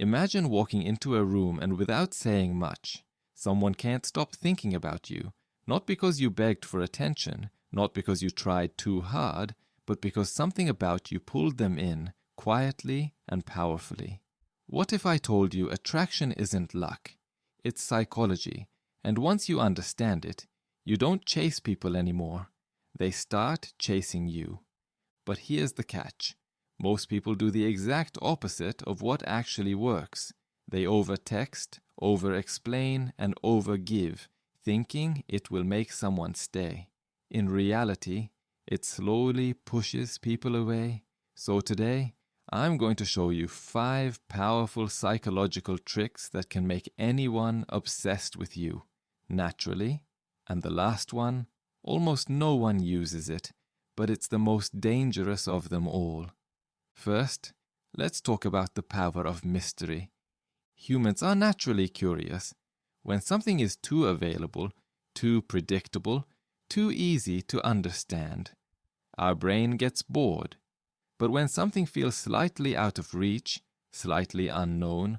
Imagine walking into a room and without saying much, someone can't stop thinking about you, not because you begged for attention, not because you tried too hard, but because something about you pulled them in, quietly and powerfully. What if I told you attraction isn't luck? It's psychology, and once you understand it, you don't chase people anymore. They start chasing you. But here's the catch. Most people do the exact opposite of what actually works. They over-text, over-explain, and over-give, thinking it will make someone stay. In reality, it slowly pushes people away. So today, I'm going to show you 5 powerful psychological tricks that can make anyone obsessed with you, naturally. And the last one, almost no one uses it, but it's the most dangerous of them all. First, let's talk about the power of mystery. Humans are naturally curious. When something is too available, too predictable, too easy to understand, our brain gets bored. But when something feels slightly out of reach, slightly unknown,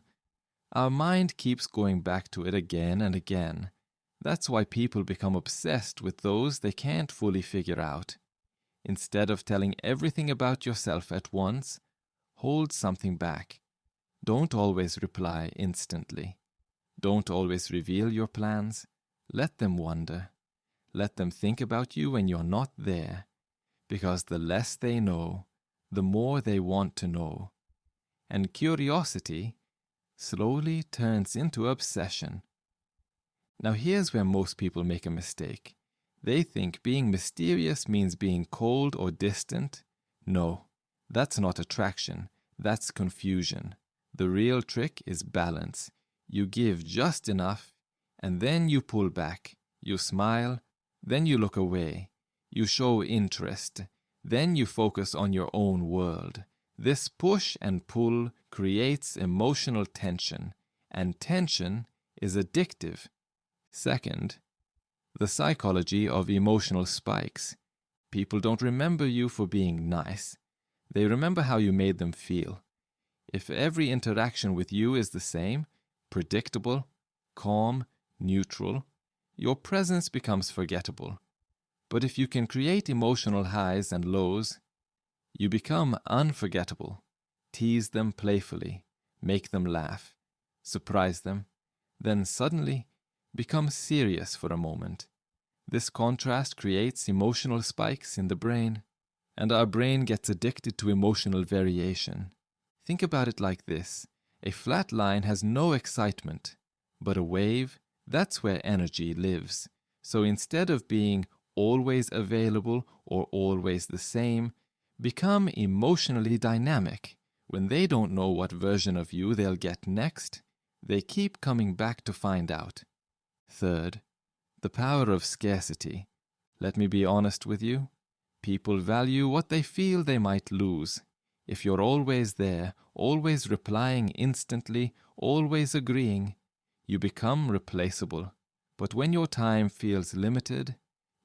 our mind keeps going back to it again and again. That's why people become obsessed with those they can't fully figure out. Instead of telling everything about yourself at once, hold something back. Don't always reply instantly. Don't always reveal your plans. Let them wonder. Let them think about you when you're not there. Because the less they know, the more they want to know. And curiosity slowly turns into obsession. Now here's where most people make a mistake. They think being mysterious means being cold or distant. No, that's not attraction. That's confusion. The real trick is balance. You give just enough, and then you pull back. You smile, then you look away. You show interest, then you focus on your own world. This push and pull creates emotional tension, and tension is addictive. Second, the psychology of emotional spikes. People don't remember you for being nice. They remember how you made them feel. If every interaction with you is the same, predictable, calm, neutral, your presence becomes forgettable. But if you can create emotional highs and lows, you become unforgettable. Tease them playfully, make them laugh, surprise them, then suddenly become serious for a moment. This contrast creates emotional spikes in the brain, and our brain gets addicted to emotional variation. Think about it like this. A flat line has no excitement, but a wave, that's where energy lives. So instead of being always available or always the same, become emotionally dynamic. When they don't know what version of you they'll get next, they keep coming back to find out. Third, the power of scarcity. Let me be honest with you. People value what they feel they might lose. If you're always there, always replying instantly, always agreeing, you become replaceable. But when your time feels limited,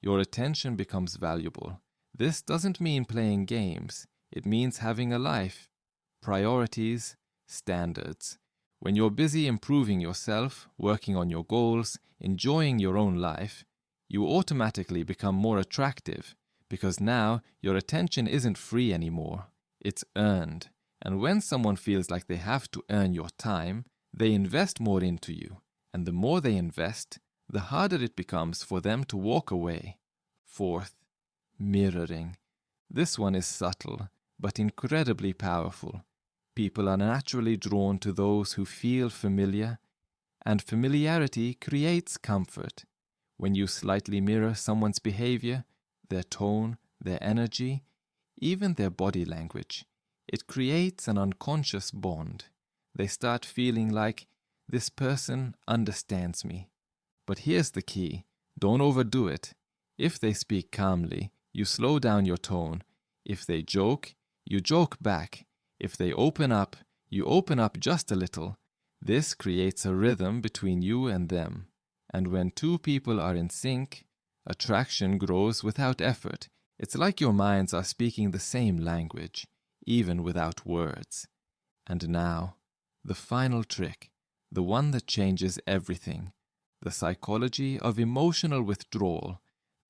your attention becomes valuable. This doesn't mean playing games. It means having a life. Priorities, standards. When you're busy improving yourself, working on your goals, enjoying your own life, you automatically become more attractive because now your attention isn't free anymore. It's earned. And when someone feels like they have to earn your time, they invest more into you. And the more they invest, the harder it becomes for them to walk away. Fourth, mirroring. This one is subtle, but incredibly powerful. People are naturally drawn to those who feel familiar, and familiarity creates comfort. When you slightly mirror someone's behavior, their tone, their energy, even their body language, it creates an unconscious bond. They start feeling like, this person understands me. But here's the key. Don't overdo it. If they speak calmly, you slow down your tone. If they joke, you joke back. If they open up, you open up just a little. This creates a rhythm between you and them. And when two people are in sync, attraction grows without effort. It's like your minds are speaking the same language, even without words. And now, the final trick, the one that changes everything, the psychology of emotional withdrawal.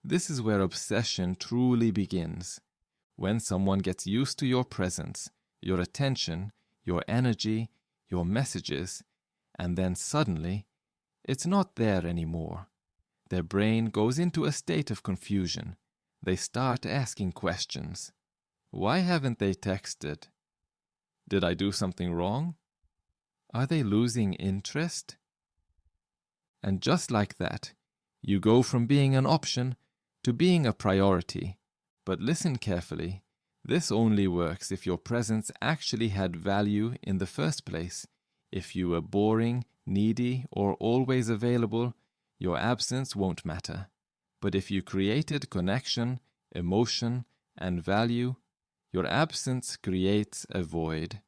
This is where obsession truly begins. When someone gets used to your presence, your attention, your energy, your messages, and then suddenly, it's not there anymore. Their brain goes into a state of confusion. They start asking questions. Why haven't they texted? Did I do something wrong? Are they losing interest? And just like that, you go from being an option to being a priority. But listen carefully. This only works if your presence actually had value in the first place. If you were boring, needy, or always available, your absence won't matter. But if you created connection, emotion, and value, your absence creates a void.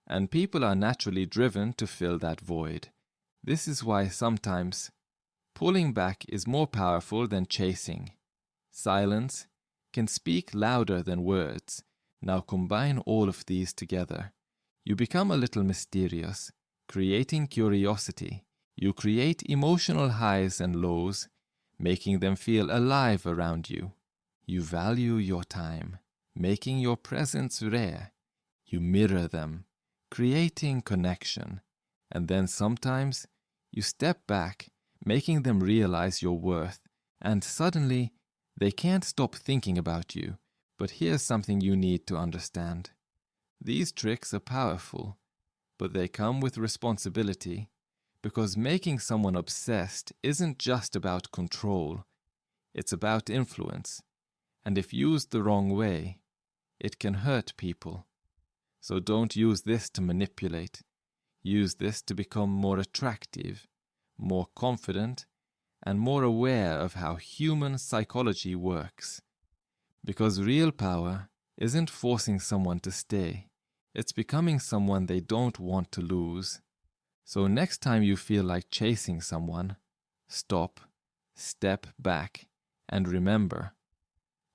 And people are naturally driven to fill that void. This is why sometimes pulling back is more powerful than chasing. Silence can speak louder than words. Now combine all of these together. You become a little mysterious, creating curiosity. You create emotional highs and lows, making them feel alive around you. You value your time, making your presence rare. You mirror them, creating connection. And then sometimes you step back, making them realize your worth, and suddenly they can't stop thinking about you. But here's something you need to understand. These tricks are powerful, but they come with responsibility, because making someone obsessed isn't just about control, it's about influence. And if used the wrong way, it can hurt people. So don't use this to manipulate. Use this to become more attractive, more confident, and more aware of how human psychology works. Because real power isn't forcing someone to stay. It's becoming someone they don't want to lose. So next time you feel like chasing someone, stop, step back, and remember,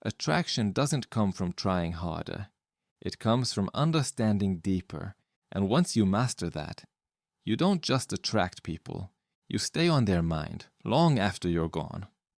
attraction doesn't come from trying harder. It comes from understanding deeper. And once you master that, you don't just attract people. You stay on their mind long after you're gone.